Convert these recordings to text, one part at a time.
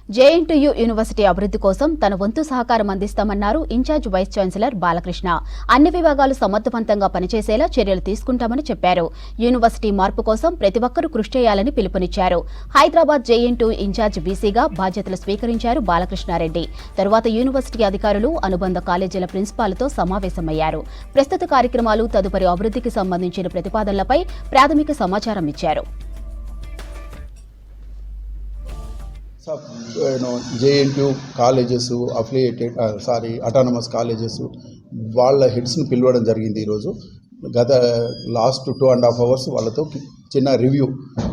JNTU university అభివృద్ధి కోసం తన వంతు సహకారం అందిస్తామన్నారు ఇన్ఛార్జ్ వైస్ ఛాన్సలర్ బాలకృష్ణ. అన్ని విభాగాలు సమర్థవంతంగా పనిచేసేలా చర్యలు తీసుకుంటామని చెప్పారు. యూనివర్సిటీ మార్పు కోసం ప్రతి ఒక్కరూ కృషి చేయాలని పిలుపునిచ్చారు. హైదరాబాద్ జేఎన్టీయూ ఇన్ఛార్జ్ బీసీగా బాధ్యతలు స్వీకరించారు బాలకృష్ణారెడ్డి. తరువాత యూనివర్సిటీ అధికారులు, అనుబంధ కాలేజీల ప్రిన్సిపాల్తో సమావేశమయ్యారు. ప్రస్తుత కార్యక్రమాలు, తదుపరి అభివృద్ధికి సంబంధించిన ప్రతిపాదనలపై ప్రాథమిక సమాచారం ఇచ్చారు. JNTU colleges affiliated autonomous colleges వాళ్ళ హెడ్స్ని పిలవడం జరిగింది. ఈరోజు గత లాస్ట్ 2.5 hours వాళ్ళతో చిన్న రివ్యూ,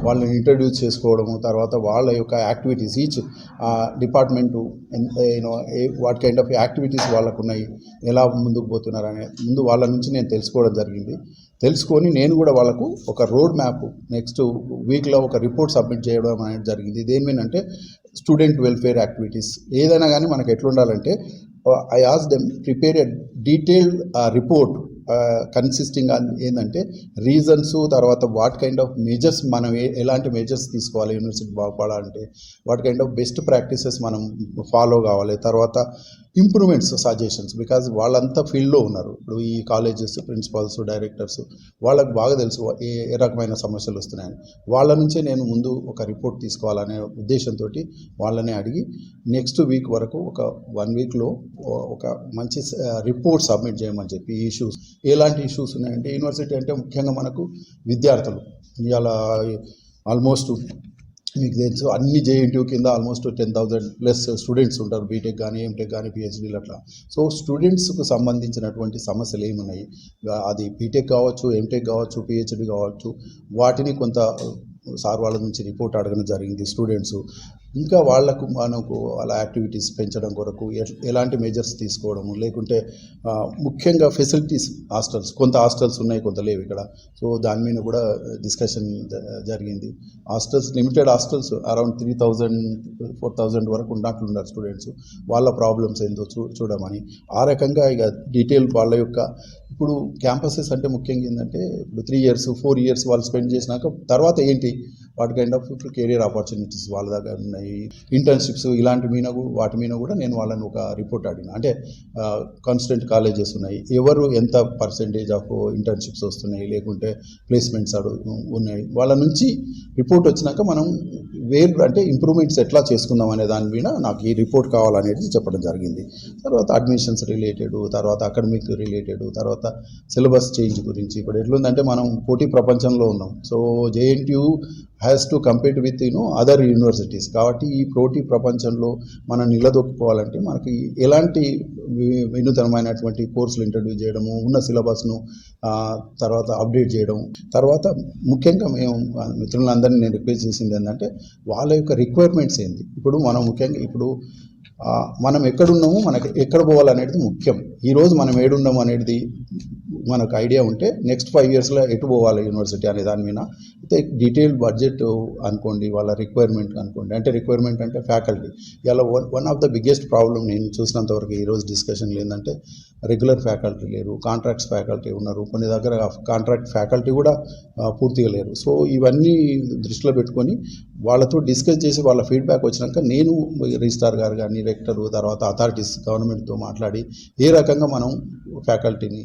వాళ్ళని ఇంట్రడ్యూస్ చేసుకోవడము, తర్వాత వాళ్ళ యొక్క activities, each department what kind of activities వాళ్ళకు ఉన్నాయి, ఎలా ముందుకు పోతున్నారనే ముందు వాళ్ళ నుంచి నేను తెలుసుకోవడం జరిగింది. తెలుసుకొని నేను కూడా వాళ్ళకు ఒక రోడ్ మ్యాప్ నెక్స్ట్ వీక్లో ఒక రిపోర్ట్ సబ్మిట్ చేయడం అనేది జరిగింది. దేనిమేనంటే స్టూడెంట్ వెల్ఫేర్ యాక్టివిటీస్ ఏదైనా కానీ మనకు ఎట్లుండాలంటే I ask them prepare a detailed report consisting ఏంటంటే రీజన్స్, తర్వాత వాట్ కైండ్ ఆఫ్ మెజర్స్ మనం ఎలాంటి మెజర్స్ తీసుకోవాలి యూనివర్సిటీ బాగుపడాలంటే, what kind of best practices మనం ఫాలో కావాలి, తర్వాత ఇంప్రూవ్మెంట్స్ సజెషన్స్. బికాజ్ వాళ్ళంతా ఫీల్డ్లో ఉన్నారు. ఇప్పుడు ఈ కాలేజెస్ ప్రిన్సిపాల్స్, డైరెక్టర్స్ వాళ్ళకు బాగా తెలుసు ఏ రకమైన సమస్యలు వస్తున్నాయని. వాళ్ళ నుంచే నేను ముందు ఒక రిపోర్ట్ తీసుకోవాలనే ఉద్దేశంతో వాళ్ళని అడిగి నెక్స్ట్ వీక్ వరకు ఒక 1 weekలో ఒక మంచి రిపోర్ట్ సబ్మిట్ చేయమని చెప్పి ఇష్యూస్ ఎలాంటి ఇష్యూస్ ఉన్నాయంటే, యూనివర్సిటీ అంటే ముఖ్యంగా మనకు విద్యార్థులు ఇవాళ ఆల్మోస్ట్ మీకు తెలుసు అన్ని జేఎన్టీయూ కింద ఆల్మోస్ట్ 10,000+ స్టూడెంట్స్ ఉంటారు. బీటెక్ కానీ, ఎంటెక్ కానీ, పిహెచ్డీలు అట్లా. సో స్టూడెంట్స్కు సంబంధించినటువంటి సమస్యలు ఏమున్నాయి, అది బీటెక్ కావచ్చు, ఎంటెక్ కావచ్చు, పిహెచ్డీ కావచ్చు, వాటిని కొంత సార్ వాళ్ళ నుంచి రిపోర్ట్ అడగడం జరిగింది. స్టూడెంట్స్ ఇంకా వాళ్లకు మనకు వాళ్ళ యాక్టివిటీస్ పెంచడం కొరకు ఎలాంటి మెజర్స్ తీసుకోవడము, లేకుంటే ముఖ్యంగా ఫెసిలిటీస్, కొంత హాస్టల్స్ ఉన్నాయి, కొంత లేవు ఇక్కడ. సో దాని మీద కూడా డిస్కషన్ జరిగింది. లిమిటెడ్ హాస్టల్స్ అరౌండ్ 3,000-4,000 వరకు ఉన్నట్లున్నారు స్టూడెంట్స్. వాళ్ళ ప్రాబ్లమ్స్ ఏందో చూడమని, ఆ రకంగా ఇక డీటెయిల్ వాళ్ళ యొక్క ఇప్పుడు క్యాంపసెస్ అంటే ముఖ్యంగా ఏంటంటే ఇప్పుడు 3 years 4 years వాళ్ళు స్పెండ్ చేసినాక తర్వాత ఏంటి, వాటి కైండ్ ఆఫ్ కెరియర్ ఆపర్చునిటీస్ వాళ్ళ దగ్గర ఉన్నాయి, ఇంటర్న్షిప్స్ ఇలాంటి వాటి మీద కూడా నేను వాళ్ళని ఒక రిపోర్ట్ అడిగిన. అంటే కాన్స్టెంట్ కాలేజెస్ ఉన్నాయి, ఎవరు ఎంత పర్సెంటేజ్ ఆఫ్ ఇంటర్న్షిప్స్ వస్తున్నాయి, లేకుంటే ప్లేస్మెంట్స్ ఉన్నాయి, వాళ్ళ నుంచి రిపోర్ట్ వచ్చినాక మనం అంటే ఇంప్రూవ్మెంట్స్ ఎట్లా చేసుకుందాం అనే దాని మీద నాకు ఈ రిపోర్ట్ కావాలనేది చెప్పడం జరిగింది. తర్వాత అడ్మిషన్స్ రిలేటెడ్, తర్వాత అకాడమిక్ రిలేటెడ్, తర్వాత సిలబస్ చేంజ్ గురించి. ఇప్పుడు ఎట్లుందంటే మనం పోటీ ప్రపంచంలో ఉన్నాం. So JNTU has to compete with other universities. కాబట్టి ఈ పోటీ ప్రపంచంలో మనం నిలదొక్కుకోవాలంటే మనకి ఎలాంటి వినూతనమైనటువంటి కోర్సులు ఇంట్రడ్యూస్ చేయడము, ఉన్న సిలబస్ను తర్వాత అప్డేట్ చేయడం, తర్వాత ముఖ్యంగా మేము మిత్రులందరినీ నేను రిక్వెస్ట్ చేసింది ఏంటంటే వాళ్ళ యొక్క రిక్వైర్మెంట్స్ ఏంటి. ఇప్పుడు మనం ముఖ్యంగా మనం ఎక్కడున్నాము, మనకి ఎక్కడ పోవాలనేది ముఖ్యం. ఈరోజు మనం ఏడున్నాము అనేది మనకు ఐడియా ఉంటే నెక్స్ట్ 5 yearsలో ఎటు పోవాలి యూనివర్సిటీ అనే దాని మీద అయితే డీటెయిల్ బడ్జెట్ అనుకోండి, వాళ్ళ రిక్వైర్మెంట్ అనుకోండి. అంటే రిక్వైర్మెంట్ అంటే ఫ్యాకల్టీ. ఇలా one of the biggest problem నేను చూసినంతవరకు ఈరోజు డిస్కషన్లు ఏంటంటే రెగ్యులర్ ఫ్యాకల్టీ లేరు, కాంట్రాక్ట్స్ ఫ్యాకల్టీ ఉన్నారు, కొన్ని దగ్గర కాంట్రాక్ట్ ఫ్యాకల్టీ కూడా పూర్తిగా లేరు. సో ఇవన్నీ దృష్టిలో పెట్టుకొని వాళ్ళతో డిస్కస్ చేసి వాళ్ళ ఫీడ్బ్యాక్ వచ్చినాక నేను రిజిస్ట్రార్ గారు కానీ, రెక్టర్, తర్వాత అథారిటీస్, గవర్నమెంట్తో మాట్లాడి ఏ రకంగా మనం ఫ్యాకల్టీని